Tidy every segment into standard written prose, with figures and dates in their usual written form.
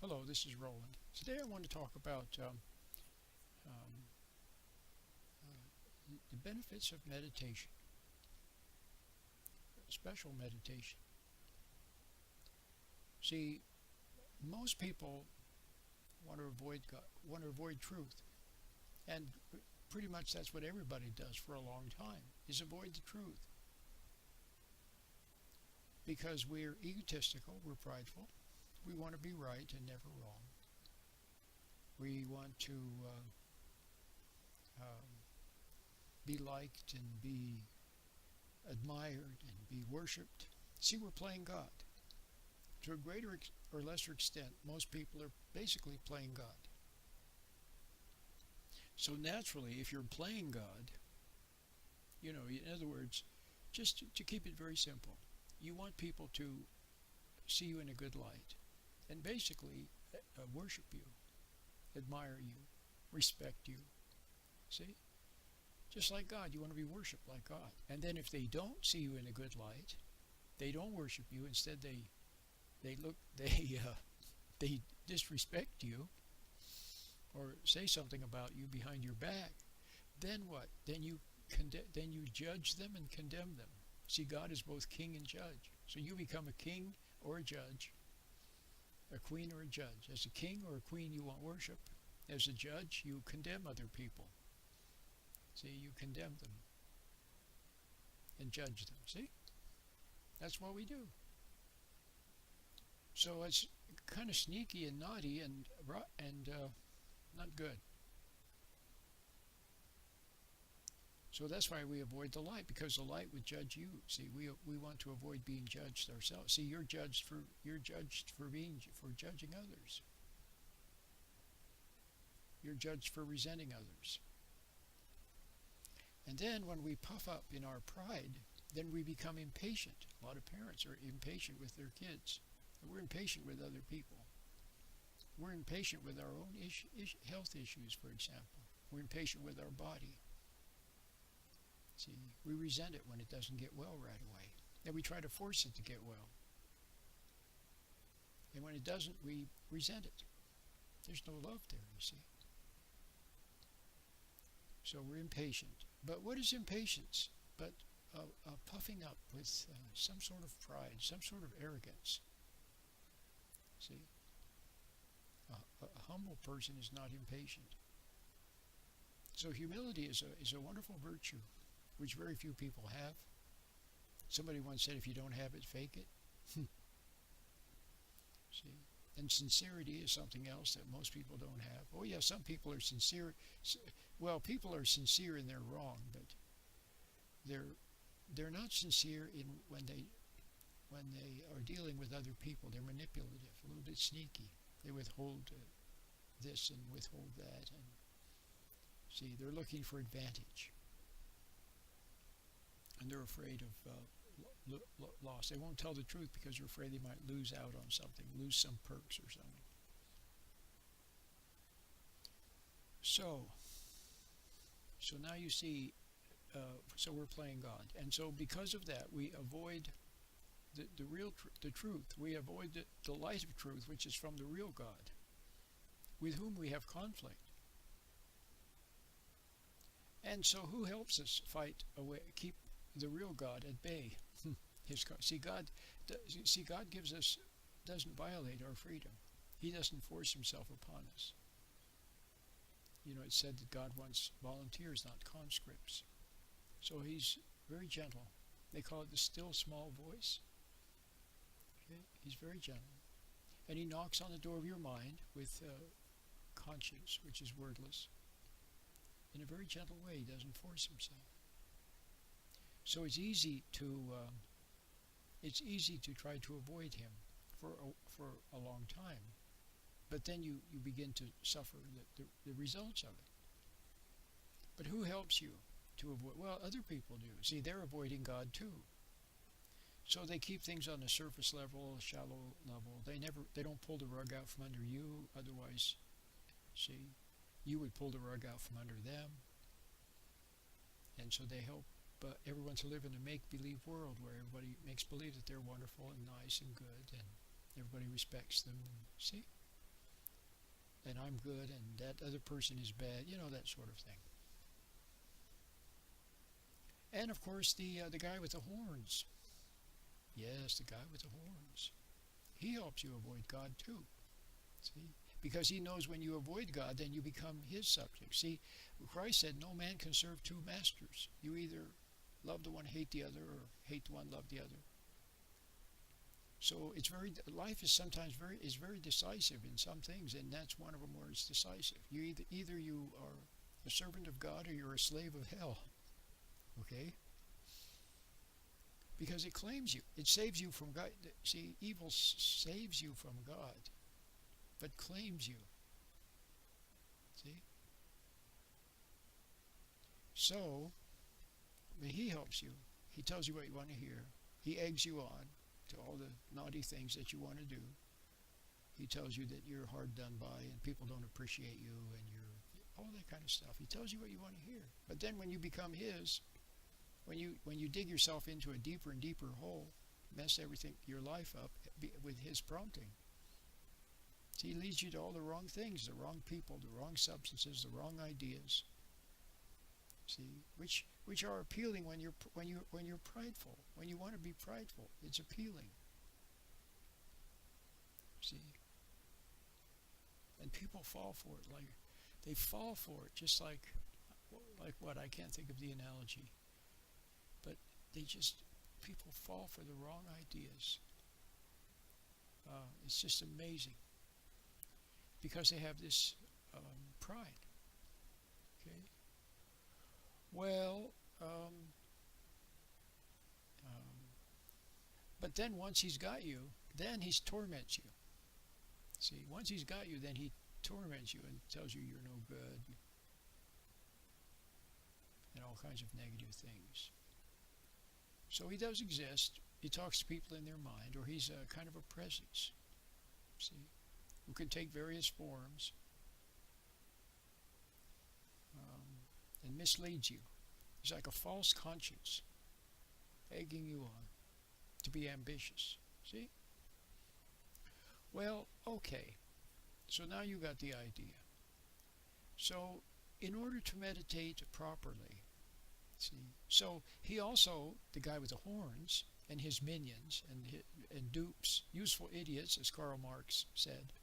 Hello, this is Roland. Today I want to talk about um, the benefits of meditation, special meditation. See, most people want to avoid God, want to avoid truth, and pretty much that's what everybody does for a long time, is avoid the truth. Because we're egotistical, we're prideful, we want to be right and never wrong. We want to be liked and be admired and be worshipped. See, we're playing God. To a greater or lesser extent, most people are basically playing God. So naturally, if you're playing God, in other words, just to keep it very simple, you want people to see you in a good light and basically worship you, admire you, respect you. See? Just like God, you want to be worshipped like God. And then if they don't see you in a good light, they don't worship you. Instead, they disrespect you or say something about you behind your back. Then what? Then you judge them and condemn them. See, God is both king and judge. So you become a king or a judge, a queen or a judge. As a king or a queen, you want worship. As a judge, you condemn other people. See, you condemn them and judge them. See? That's what we do. So it's kind of sneaky and naughty and not good. So that's why we avoid the light, because the light would judge you. See, we want to avoid being judged ourselves. See, you're judged for judging others. You're judged for resenting others. And then when we puff up in our pride, then we become impatient. A lot of parents are impatient with their kids. We're impatient with other people. We're impatient with our own health issues, for example. We're impatient with our body. See, we resent it when it doesn't get well right away. Then we try to force it to get well. And when it doesn't, we resent it. There's no love there, you see. So we're impatient. But what is impatience? But puffing up with some sort of pride, some sort of arrogance. See, a humble person is not impatient. So humility is a wonderful virtue, which very few people have. Somebody once said, if you don't have it, fake it. See, and sincerity is something else that most people don't have. Oh yeah, some people are sincere. Well, people are sincere and they're wrong, but they're not sincere when they are dealing with other people. They're manipulative, a little bit sneaky. They withhold this and withhold that, and see, they're looking for advantage, and they're afraid of loss. They won't tell the truth because they're afraid they might lose out on something, lose some perks or something. So now you see. So we're playing God, and so because of that, we avoid the truth. We avoid the light of truth, which is from the real God, with whom we have conflict. And so, who helps us fight away, keep the real God at bay? God doesn't violate our freedom. He doesn't force himself upon us. It's said that God wants volunteers, not conscripts. So he's very gentle. They call it the still small voice. Okay? He's very gentle. And he knocks on the door of your mind with conscience, which is wordless. In a very gentle way. He doesn't force himself. So it's easy to try to avoid him for a long time. But then you begin to suffer the results of it. But who helps you to avoid? Well, other people do. See, they're avoiding God too. So they keep things on the surface level, shallow level. They don't pull the rug out from under you. Otherwise, see, you would pull the rug out from under them. And so they help everyone to live in a make-believe world where everybody makes believe that they're wonderful and nice and good, and everybody respects them. See? and I'm good and that other person is bad, that sort of thing. And of course, the guy with the horns. Yes, the guy with the horns. He helps you avoid God too. See? Because he knows when you avoid God, then you become his subject. See, Christ said no man can serve two masters. You either love the one, hate the other, or hate the one, love the other. So life is sometimes very decisive in some things, and that's one of them where it's decisive. Either you are a servant of God or you're a slave of hell. Okay? Because it claims you. It saves you from God. See, evil saves you from God, but claims you. See? So, but he helps you. He tells you what you want to hear. He eggs you on to all the naughty things that you want to do. He tells you that you're hard done by and people don't appreciate you and you're all that kind of stuff. He tells you what you want to hear. But then when you become his, when you dig yourself into a deeper and deeper hole, mess your life up with his prompting. See, he leads you to all the wrong things, the wrong people, the wrong substances, the wrong ideas. See, which are appealing when you're prideful. When you want to be prideful, it's appealing. See, and people fall for it. Like they fall for it, just like what, I can't think of the analogy, but people fall for the wrong ideas. It's just amazing because they have this pride. Okay. Well, but then once he's got you, then he torments you. See, once he's got you, then he torments you and tells you you're no good and all kinds of negative things. So he does exist. He talks to people in their mind, or he's a kind of a presence, see, who can take various forms and misleads you. He's like a false conscience, egging you on to be ambitious. See? Well, okay. So now you got the idea. So, in order to meditate properly, see, so he also, the guy with the horns, and his minions and dupes, useful idiots, as Karl Marx said,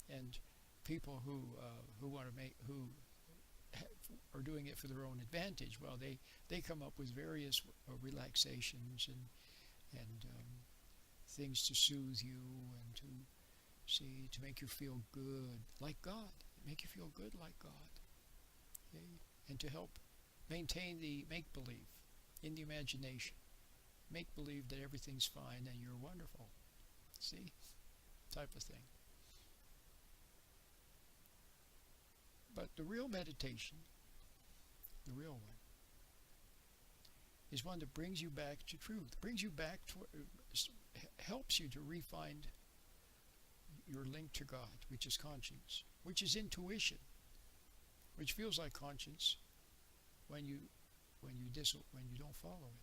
and people who are doing it for their own advantage. Well, they come up with various relaxations and things to soothe you and to make you feel good like God, make you feel good like God, okay? And to help maintain the make-believe in the imagination, make believe that everything's fine and you're wonderful, see, type of thing. But the real meditation, the real one, is one that brings you back to truth, brings you back to, helps you to refine your link to God, which is conscience, which is intuition, which feels like conscience when you don't follow it.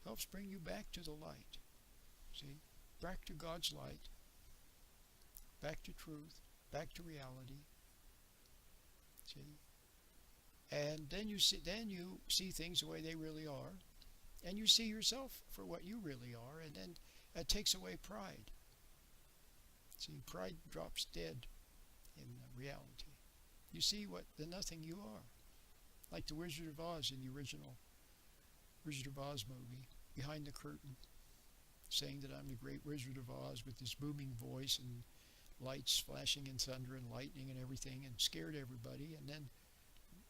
Helps bring you back to the light, see, back to God's light, back to truth, back to reality. See? And then you see things the way they really are, and you see yourself for what you really are, and then it takes away pride. See, pride drops dead in reality. You see the nothing you are. Like the Wizard of Oz in the original Wizard of Oz movie, behind the curtain, saying that I'm the great Wizard of Oz with this booming voice and lights flashing and thunder and lightning and everything, and scared everybody. And then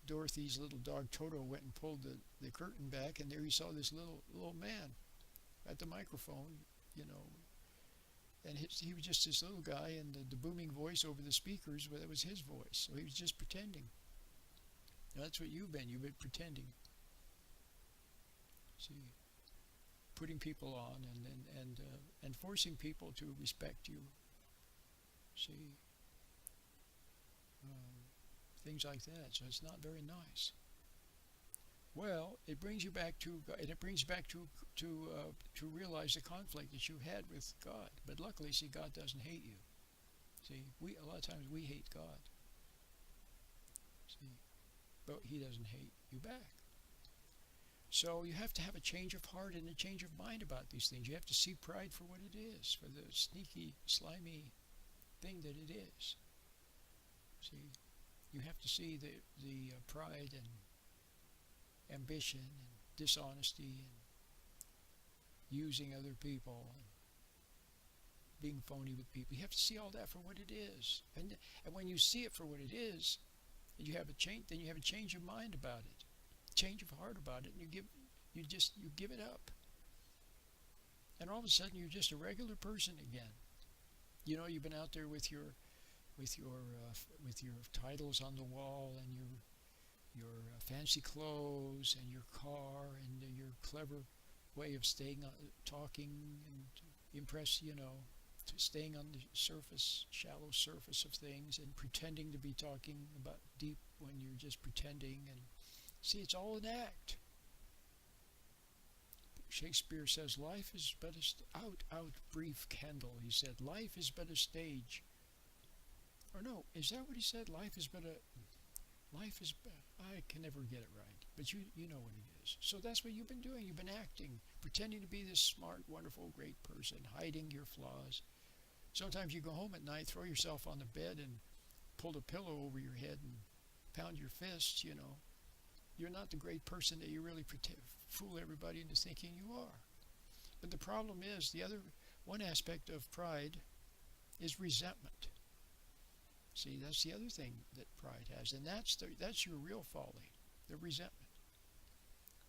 Dorothy's little dog Toto went and pulled the curtain back, and there he saw this little man at the microphone, and he was just this little guy, and the booming voice over the speakers, well, that was his voice. So he was just pretending. Now, that's what you've been pretending. See, putting people on and forcing people to respect you. See, things like that. So it's not very nice. Well, it brings you back to, and it brings back to realize the conflict that you had with God. But luckily, see, God doesn't hate you. See, a lot of times we hate God. See, but He doesn't hate you back. So you have to have a change of heart and a change of mind about these things. You have to see pride for what it is, for the sneaky, slimy thing that it is. See, you have to see the pride and ambition and dishonesty and using other people and being phony with people. You have to see all that for what it is. And when you see it for what it is, you have a change. Then you have a change of mind about it, change of heart about it, and you give it up. And all of a sudden, you're just a regular person again. You know, you've been out there with your titles on the wall and your fancy clothes and your car and your clever way of talking and impress, staying on the shallow surface of things and pretending to be talking about deep when you're just pretending. And see, it's all an act. Shakespeare says, life is but out, brief candle. He said, life is but a stage. Or no, is that what he said? I can never get it right. But you know what it is. So that's what you've been doing. You've been acting, pretending to be this smart, wonderful, great person, hiding your flaws. Sometimes you go home at night, throw yourself on the bed and pull a pillow over your head and pound your fists, You're not the great person that you really fool everybody into thinking you are. But the problem is, one aspect of pride is resentment. See, that's the other thing that pride has, and that's your real folly, the resentment.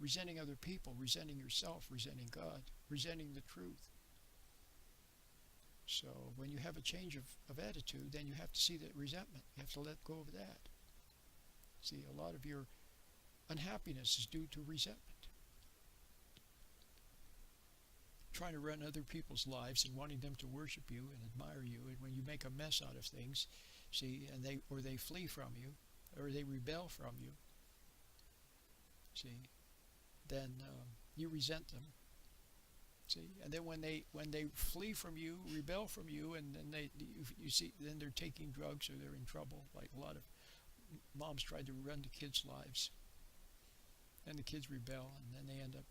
Resenting other people, resenting yourself, resenting God, resenting the truth. So when you have a change of attitude, then you have to see that resentment. You have to let go of that. See, a lot of your unhappiness is due to resentment. Trying to run other people's lives and wanting them to worship you and admire you, and when you make a mess out of things, see, and they flee from you, or they rebel from you, see, then you resent them. See, and then when they flee from you, rebel from you, and then you see, then they're taking drugs or they're in trouble. Like a lot of moms tried to run the kids' lives, and the kids rebel, and then they end up,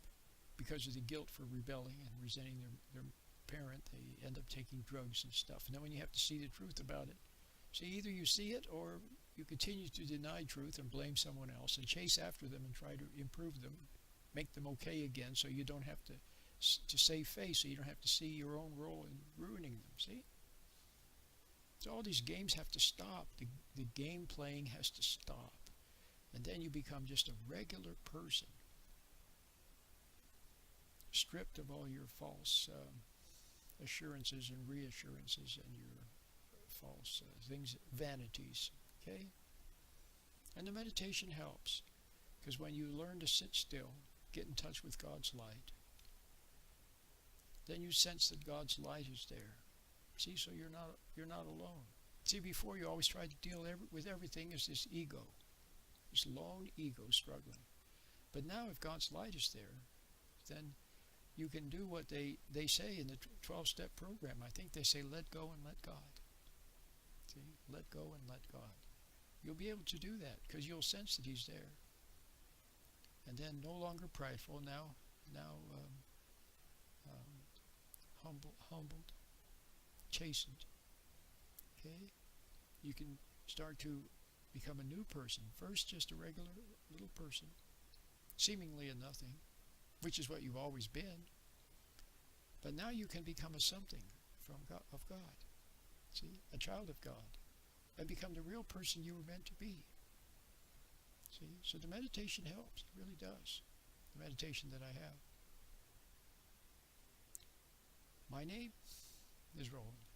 because of the guilt for rebelling and resenting their parent, they end up taking drugs and stuff. And then when you have to see the truth about it, see, either you see it or you continue to deny truth and blame someone else and chase after them and try to improve them, make them okay again, so you don't have to save face, so you don't have to see your own role in ruining them. See? So all these games have to stop. The game playing has to stop. And then you become just a regular person, stripped of all your false assurances and reassurances and your false things, vanities. Okay? And the meditation helps, because when you learn to sit still, get in touch with God's light, then you sense that God's light is there. See, so you're not alone. See, before you always tried to deal with everything as this ego, this lone ego struggling. But now if God's light is there, then you can do what they say in the 12-step program. I think they say, let go and let God. See, let go and let God. You'll be able to do that because you'll sense that He's there. And then no longer prideful, now humbled, chastened. Okay? You can start to become a new person. First, just a regular little person, seemingly a nothing, which is what you've always been. But now you can become a something of God. See, a child of God, and become the real person you were meant to be. See, so the meditation helps. It really does. The meditation that I have. My name is Roland.